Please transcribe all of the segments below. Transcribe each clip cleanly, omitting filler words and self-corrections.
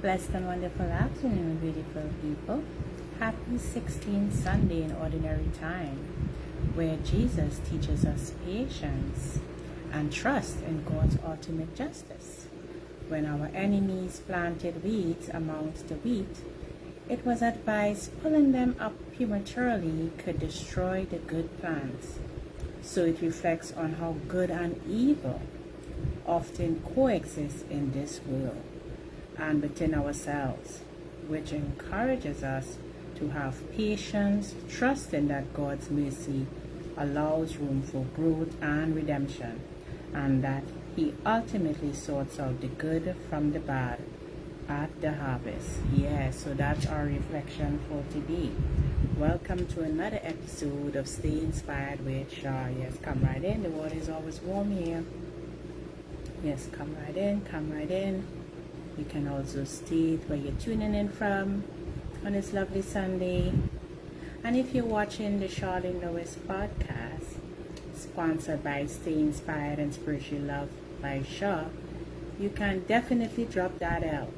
Blessed and wonderful afternoon, beautiful people. Happy 16th Sunday in Ordinary Time, where Jesus teaches us patience and trust in God's ultimate justice. When our enemies planted weeds amongst the wheat, it was advised pulling them up prematurely could destroy the good plants. So it reflects on how good and evil often coexist in this world and within ourselves, which encourages us to have patience, trusting that God's mercy allows room for growth and redemption, and that He ultimately sorts out the good from the bad at the harvest. Yes, so that's our reflection for today. Welcome to another episode of Stay Inspired with Shar. Yes, come right in. The water is always warm here. Yes, come right in, come right in. You can also state where you're tuning in from on this lovely Sunday. And if you're watching the Sharleen Lewis podcast, sponsored by Stay Inspired and Spiritual Love by Shaw, you can definitely drop that L.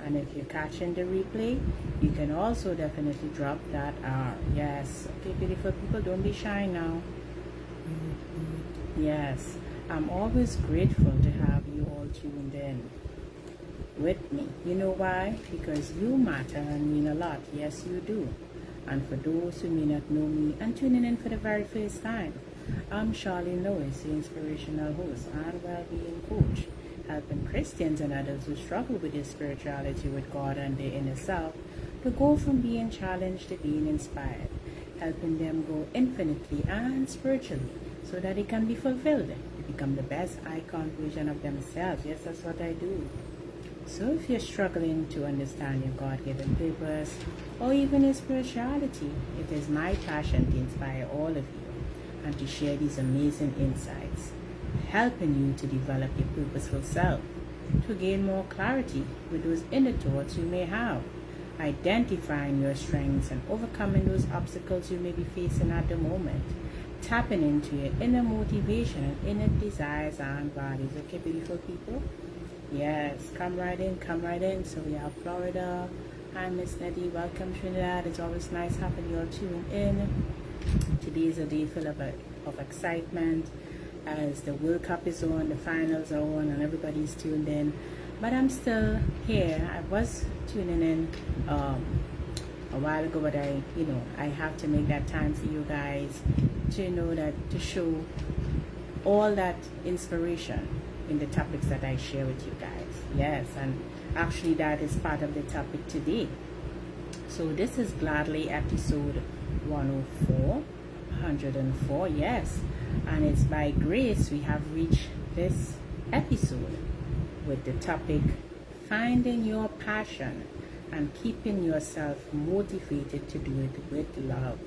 And if you're catching the replay, you can also definitely drop that R. Yes. Okay, beautiful people, don't be shy now. Yes. I'm always grateful to have you all tuned in with me. You know why? Because you matter and mean a lot. Yes, you do. And for those who may not know me and tuning in for the very first time, I'm Sharleen Lewis, the inspirational host and well-being coach, helping Christians and others who struggle with their spirituality with God and their inner self to go from being challenged to being inspired, helping them grow infinitely and spiritually so that they can be fulfilled, to become the best icon version of themselves. Yes, that's what I do. So if you're struggling to understand your God-given purpose or even your spirituality, it is my passion to inspire all of you and to share these amazing insights, helping you to develop your purposeful self, to gain more clarity with those inner thoughts you may have, identifying your strengths and overcoming those obstacles you may be facing at the moment, tapping into your inner motivation and inner desires and values. Okay, beautiful people? Yes, come right in, come right in. So we have Florida. Hi, Miss Nettie. Welcome, Trinidad. It's always nice having you all tuned in. Today is a day full of excitement as the World Cup is on, the finals are on, and everybody's tuned in. But I'm still here. I was tuning in a while ago, but I have to make that time for you guys to show all that inspiration in the topics that I share with you guys. Yes, and actually that is part of the topic today. So this is gladly episode 104, yes, and it's by grace we have reached this episode with the topic finding your passion and keeping yourself motivated to do it with love.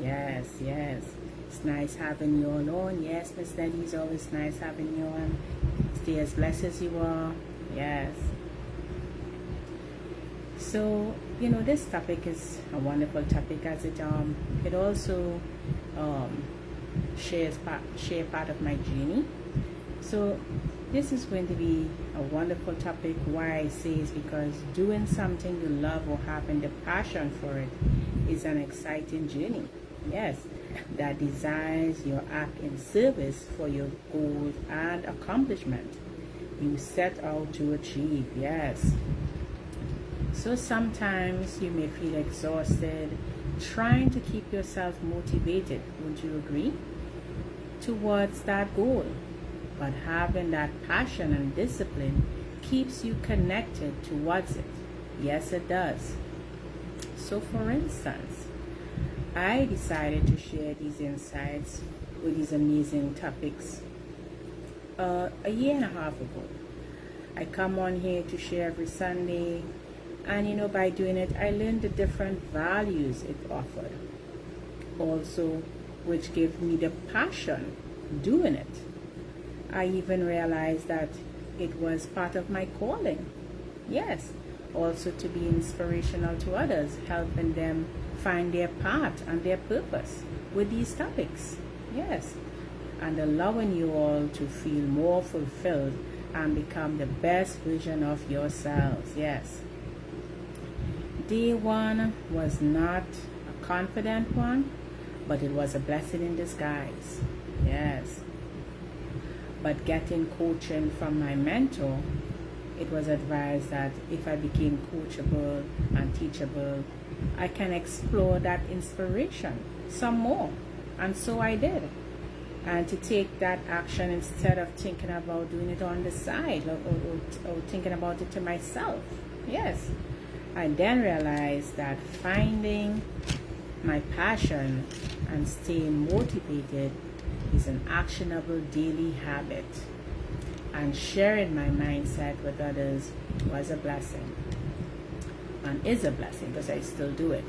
Yes, it's nice having you all on. Yes, Miss Nettie, it's always nice having you on. Stay as blessed as you are. Yes. So, this topic is a wonderful topic as it also share part of my journey. So this is going to be a wonderful topic. Why I say is because doing something you love or having the passion for it is an exciting journey. Yes, that desires your act in service for your goals and accomplishment you set out to achieve. Yes. So sometimes you may feel exhausted trying to keep yourself motivated, wouldn't you agree, towards that goal. But having that passion and discipline keeps you connected towards it. Yes, it does. So for instance, I decided to share these insights with these amazing topics a year and a half ago. I come on here to share every Sunday, and by doing it I learned the different values it offered, also which gave me the passion doing it. I even realized that it was part of my calling. Yes, also to be inspirational to others, helping them find their path and their purpose with these topics. Yes, and allowing you all to feel more fulfilled and become the best version of yourselves. Yes, day one was not a confident one, but it was a blessing in disguise. Yes. But getting coaching from my mentor, it was advised that if I became coachable and teachable, I can explore that inspiration some more. And so I did. And to take that action instead of thinking about doing it on the side or thinking about it to myself. Yes. I then realized that finding my passion and staying motivated is an actionable daily habit, and sharing my mindset with others was a blessing and is a blessing because I still do it.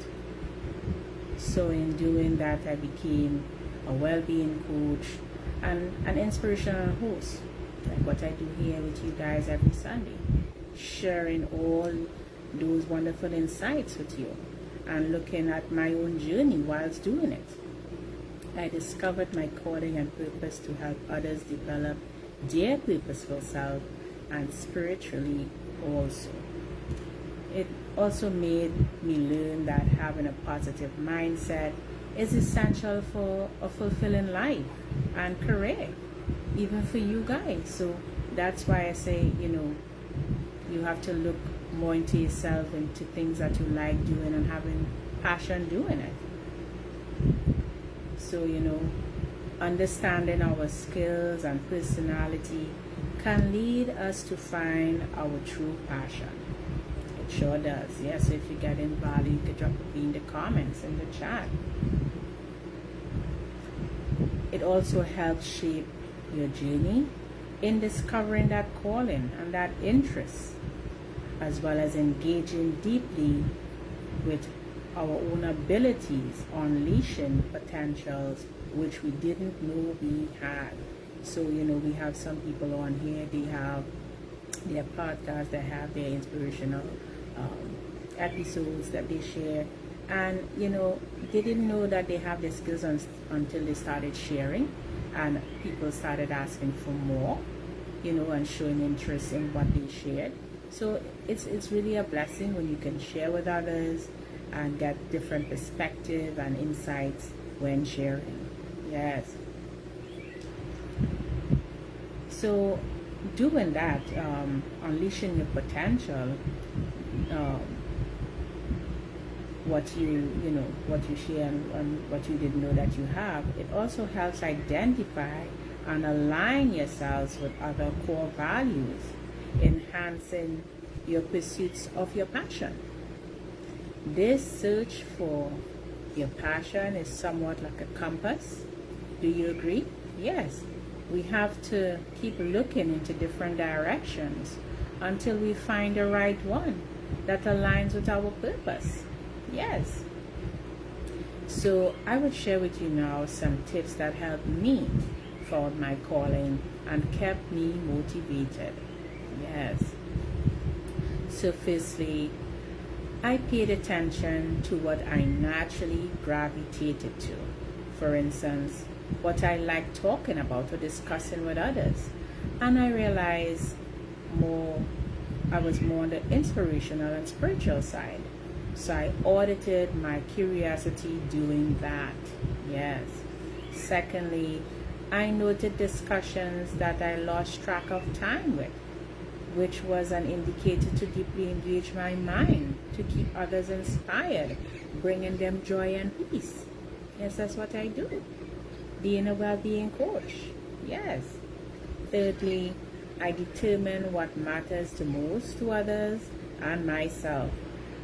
So in doing that, I became a well-being coach and an inspirational host, like what I do here with you guys every Sunday, sharing all those wonderful insights with you and looking at my own journey whilst doing it. I discovered my calling and purpose to help others develop their purposeful self and spiritually also. It also made me learn that having a positive mindset is essential for a fulfilling life and career, even for you guys. So that's why I say, you have to look more into yourself, into things that you like doing and having passion doing it. So, understanding our skills and personality can lead us to find our true passion. It sure does. Yes, if you get in value, you can drop it in the comments, in the chat. It also helps shape your journey in discovering that calling and that interest, as well as engaging deeply with our own abilities, unleashing potentials which we didn't know we had. So, we have some people on here, they have their podcasts, they have their inspirational episodes that they share. And, they didn't know that they have the skills until they started sharing. And people started asking for more, and showing interest in what they shared. So it's really a blessing when you can share with others and get different perspective and insights when sharing. Yes. So doing that, unleashing your potential, what you share and what you didn't know that you have, it also helps identify and align yourselves with other core values, enhancing your pursuits of your passion. This search for your passion is somewhat like a compass. Do you agree? Yes. We have to keep looking into different directions until we find the right one that aligns with our purpose. Yes. So I will share with you now some tips that helped me follow my calling and kept me motivated. Yes. So firstly, I paid attention to what I naturally gravitated to. For instance, what I like talking about or discussing with others. And I realized I was more on the inspirational and spiritual side. So I audited my curiosity doing that. Yes. Secondly, I noted discussions that I lost track of time with, which was an indicator to deeply engage my mind, to keep others inspired, bringing them joy and peace. Yes, that's what I do. Being a well-being coach. Yes. Thirdly, I determine what matters the most to others and myself.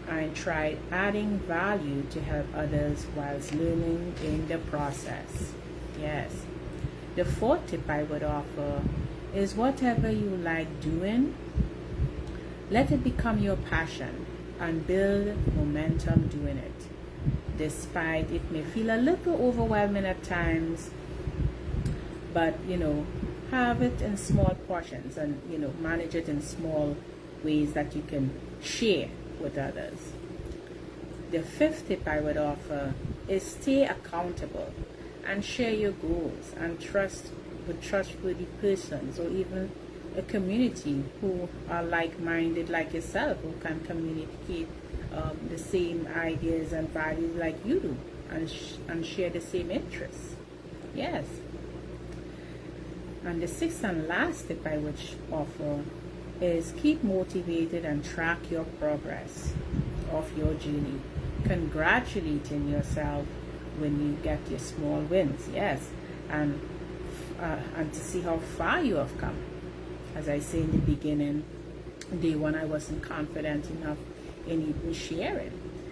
I tried adding value to help others whilst learning in the process. Yes. The fourth tip I would offer is whatever you like doing, let it become your passion and build momentum doing it. Despite it may feel a little overwhelming at times, but have it in small portions and manage it in small ways that you can share with others. The fifth tip I would offer is stay accountable and share your goals and trust with trustworthy persons or even a community who are like-minded like yourself, who can communicate the same ideas and values like you do, and share the same interests. Yes. And the sixth and last tip I would offer is keep motivated and track your progress of your journey. Congratulating yourself when you get your small wins, yes, and to see how far you have come. As I say in the beginning, day one I wasn't confident enough in even sharing,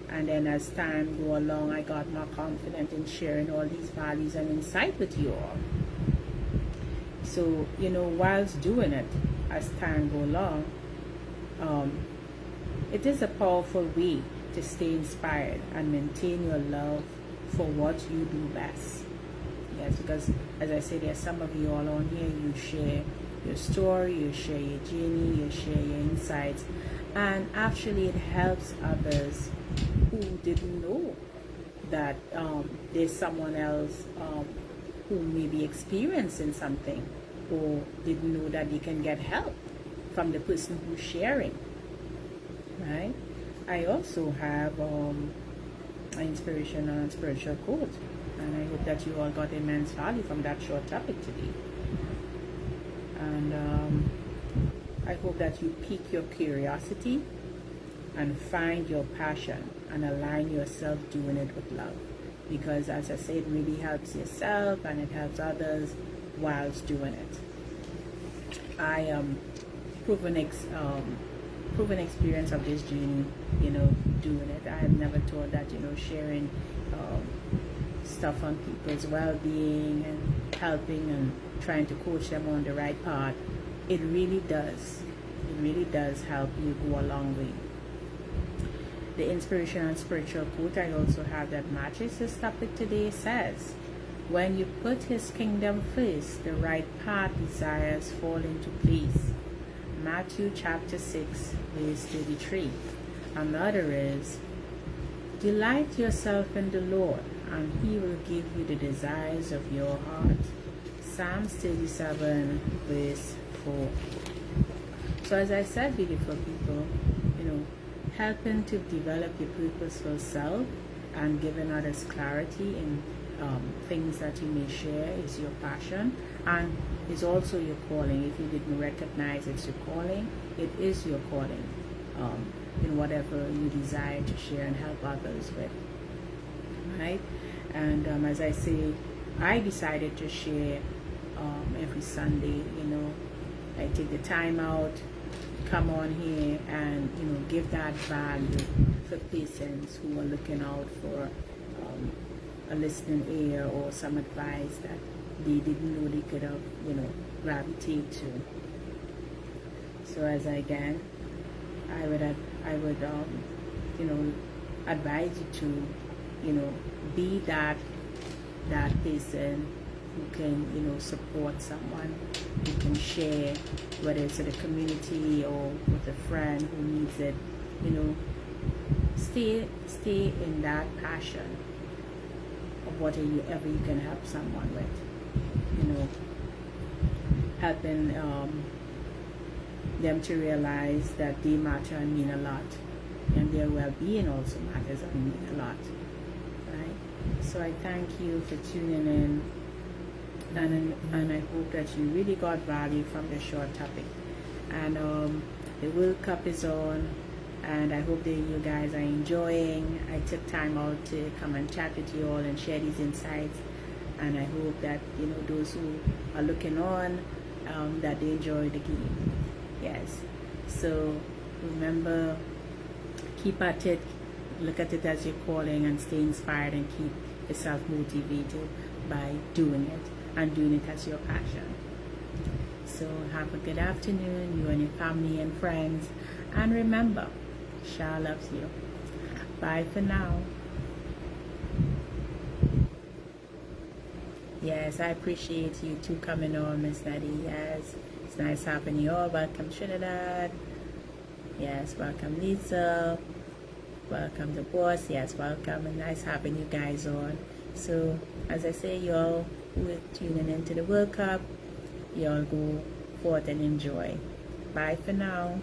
and then as time go along, I got more confident in sharing all these values and insight with you all. So whilst doing it, as time go along, it is a powerful way to stay inspired and maintain your love for what you do best. Yes, because as I said, there's some of you all on here, you share your story, you share your journey, you share your insights, and actually it helps others who didn't know that there's someone else who may be experiencing something, or didn't know that they can get help from the person who's sharing, right? I also have an inspirational and spiritual quote, and I hope that you all got immense value from that short topic today. And I hope that you pique your curiosity and find your passion and align yourself doing it with love, because as I said, it really helps yourself and it helps others whilst doing it. I am proven experience of this journey, doing it. I have never thought that, sharing stuff on people's well-being and helping and trying to coach them on the right path, it really does help you go a long way. The inspirational and spiritual quote I also have that matches this topic today says, when you put his kingdom first, the right path desires fall into place. Matthew chapter 6 verse 33. Another is, delight yourself in the Lord, and he will give you the desires of your heart. Psalms 37 verse 4. So as I said, beautiful people, helping to develop your purposeful self and giving others clarity in things that you may share is your passion, and is also your calling. If you didn't recognize it's your calling, it is your calling in whatever you desire to share and help others with, right? And as I say, I decided to share every Sunday. I take the time out, come on here and give that value for persons who are looking out for a listening ear or some advice that they didn't know they could have gravitate to. So as I would advise you to be that person who can support someone, who can share, whether it's in a community or with a friend who needs it. Stay in that passion of whatever you can help someone with, helping them to realize that they matter and mean a lot, and their well-being also matters and mean a lot, right? So I thank you for tuning in, and I hope that you really got value from the short topic. And the World Cup is on, and I hope that you guys are enjoying. I took time out to come and chat with you all and share these insights, and I hope that those who are looking on, that they enjoy the game. Yes, so remember, keep at it, look at it as your calling, and stay inspired and keep yourself motivated by doing it, and doing it as your passion. So have a good afternoon, you and your family and friends, and remember, Shah loves you. Bye for now. Yes, I appreciate you too coming on, Miss Nadie. Yes, it's nice having you all. Welcome Trinidad. Yes, welcome Lisa. Welcome the boss. Yes, welcome, and nice having you guys on. So as I say, y'all who are tuning into the World Cup, y'all go forth and enjoy. Bye for now.